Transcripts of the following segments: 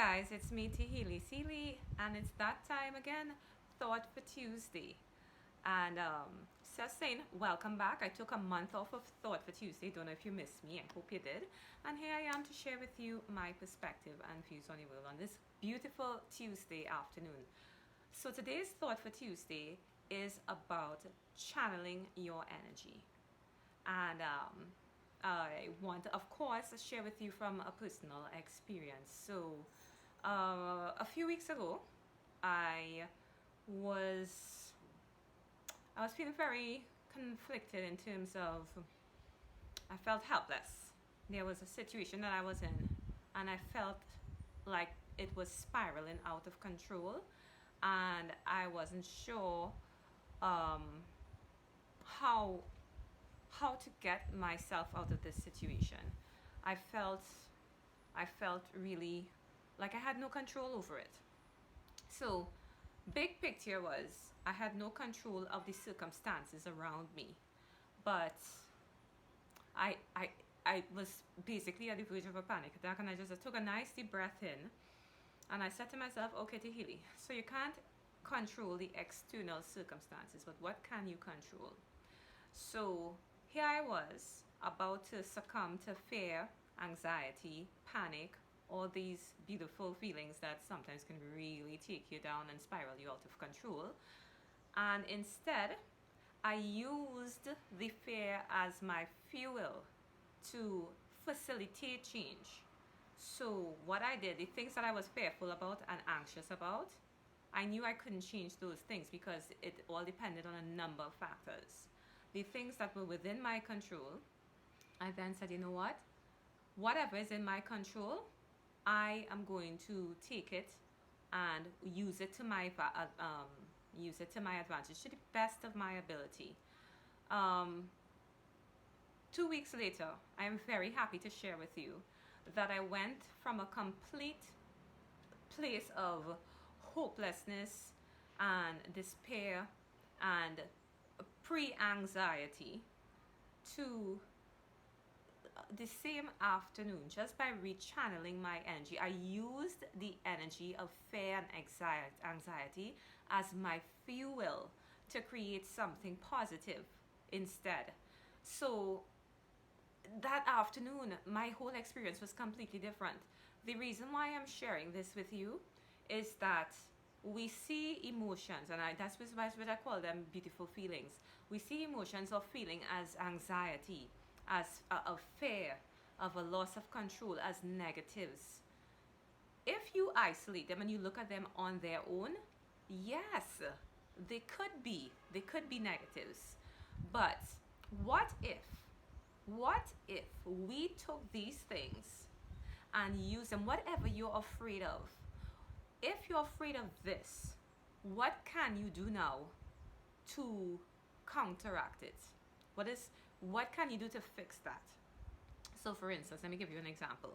guys, it's me Tahili Seeley, and it's that time again, Thought for Tuesday. And just saying, welcome back. I took a month off of Thought for Tuesday. Don't know if you missed me. I hope you did. And here I am to share with you my perspective and views on the world on this beautiful Tuesday afternoon. So today's Thought for Tuesday is about channeling your energy. And I want to, of course, share with you from a personal experience. So, a few weeks ago, I was I was feeling very conflicted in terms of I felt helpless. There was a situation that I was in, and I felt like it was spiraling out of control, and I wasn't sure um, how how to get myself out of this situation. I felt I felt really like I had no control over it. So, big picture was I had no control of the circumstances around me, but I I I was basically at the verge of a panic attack, and I just took a nice deep breath in, and I said to myself, okay, Tahili, so you can't control the external circumstances, but what can you control? So here I was about to succumb to fear, anxiety, panic, all these beautiful feelings that sometimes can really take you down and spiral you out of control. And instead, I used the fear as my fuel to facilitate change. So, what I did, the things that I was fearful about and anxious about, I knew I couldn't change those things because it all depended on a number of factors. The things that were within my control, I then said, you know what? Whatever is in my control, I am going to take it and use it to my advantage to the best of my ability. Um, 2 weeks later, I am very happy to share with you that I went from a complete place of hopelessness and despair and pre-anxiety to the same afternoon, just by rechanneling my energy. I used the energy of fear and anxiety as my fuel to create something positive instead. So that afternoon, my whole experience was completely different. The reason why I'm sharing this with you is that we see emotions, and that's what I call them beautiful feelings. We see emotions or feeling as anxiety, as of fear, of a loss of control, as negatives. If you isolate them and you look at them on their own, yes, they could be negatives. But what if what if we took these things and use them, whatever you're afraid of? If you're afraid of this, what can you do now to counteract it? What can you do to fix that? So for instance, let me give you an example.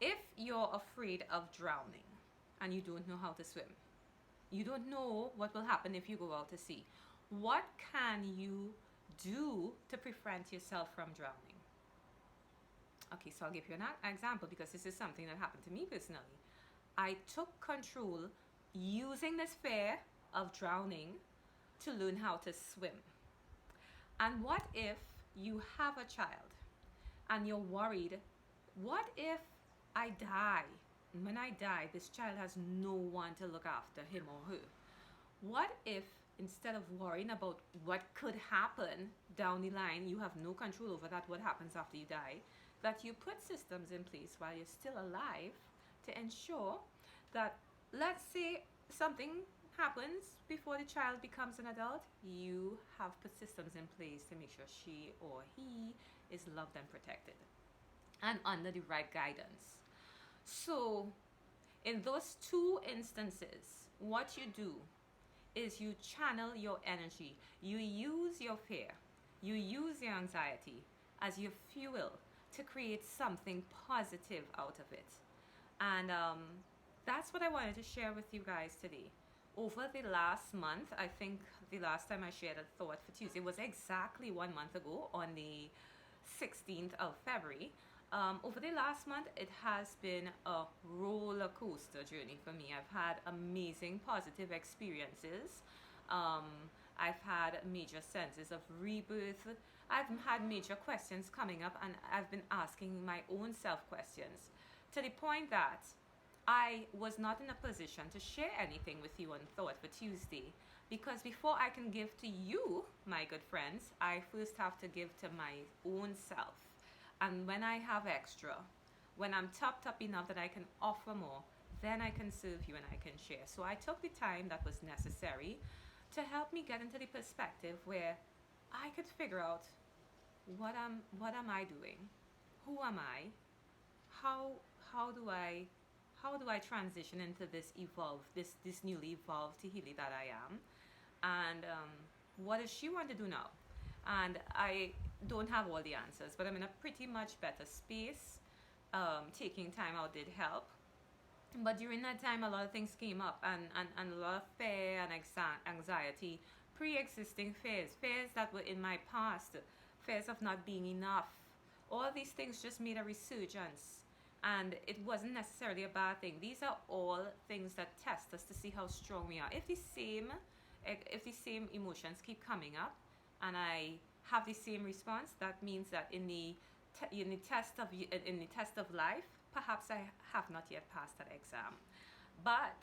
If you're afraid of drowning and you don't know how to swim, you don't know what will happen if you go out to sea, what can you do to prevent yourself from drowning? Okay, so I'll give you an example because this is something that happened to me personally. I took control using this fear of drowning to learn how to swim. And what if you have a child and you're worried, what if I die? And when I die, this child has no one to look after him or her. What if instead of worrying about what could happen down the line, you have no control over that, what happens after you die, that you put systems in place while you're still alive to ensure that, let's say something happens before the child becomes an adult, you have put systems in place to make sure she or he is loved and protected and under the right guidance. So in those two instances, what you do is you channel your energy. You use your fear, you use your anxiety as your fuel to create something positive out of it. And that's what I wanted to share with you guys today. Over the last month, I think the last time I shared a thought for Tuesday was exactly 1 month ago on the 16th of February. Over the last month, it has been a roller coaster journey for me. I've had amazing positive experiences. Um, I've had major senses of rebirth. I've had major questions coming up, and I've been asking my own self questions to the point that I was not in a position to share anything with you on Thought for Tuesday because before I can give to you, my good friends, I first have to give to my own self. And when I have extra, when I'm topped up enough that I can offer more, then I can serve you and I can share. So I took the time that was necessary to help me get into the perspective where I could figure out what am I doing? Who am I? How how do I transition into this newly evolved Tahili that I am? And what does she want to do now? And I don't have all the answers, but I'm in a pretty much better space. Taking time out did help. But during that time, a lot of things came up, and a lot of fear and anxiety, pre existing fears that were in my past, fears of not being enough. All these things just made a resurgence. And it wasn't necessarily a bad thing. These are all things that test us to see how strong we are. If the same emotions keep coming up, and I have the same response, that means that in the test of life, perhaps I have not yet passed that exam. But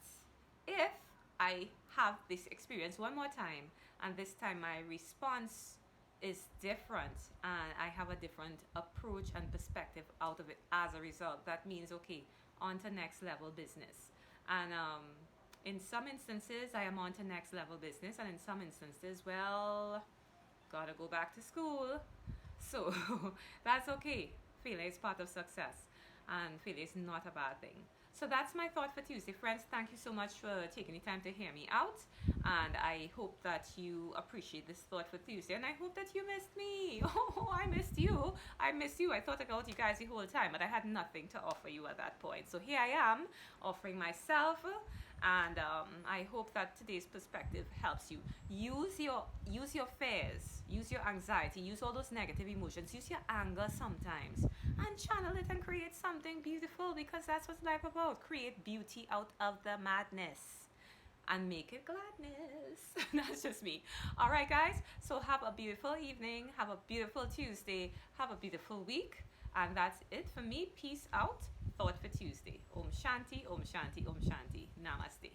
if I have this experience one more time, and this time my response is different, and I have a different approach and perspective out of it as a result, that means okay, on to next level business. And in some instances, I am on to next level business, and in some instances, well, gotta go back to school. So that's okay. Failure is part of success, and failure is not a bad thing. So that's my thought for Tuesday. Friends, thank you so much for taking the time to hear me out. And I hope that you appreciate this thought for Tuesday. And I hope that you missed me. Oh, I missed you. I missed you. I thought about you guys the whole time, but I had nothing to offer you at that point. So here I am offering myself. And I hope that today's perspective helps you. Use your fears, use your anxiety, use all those negative emotions, use your anger sometimes, and channel it and create something beautiful, because that's what life about. Create beauty out of the madness and make it gladness. That's just me. All right, guys. So have a beautiful evening. Have a beautiful Tuesday. Have a beautiful week. And that's it for me. Peace out. Thought for Tuesday. Om Shanti, Om Shanti, Om Shanti. Namaste.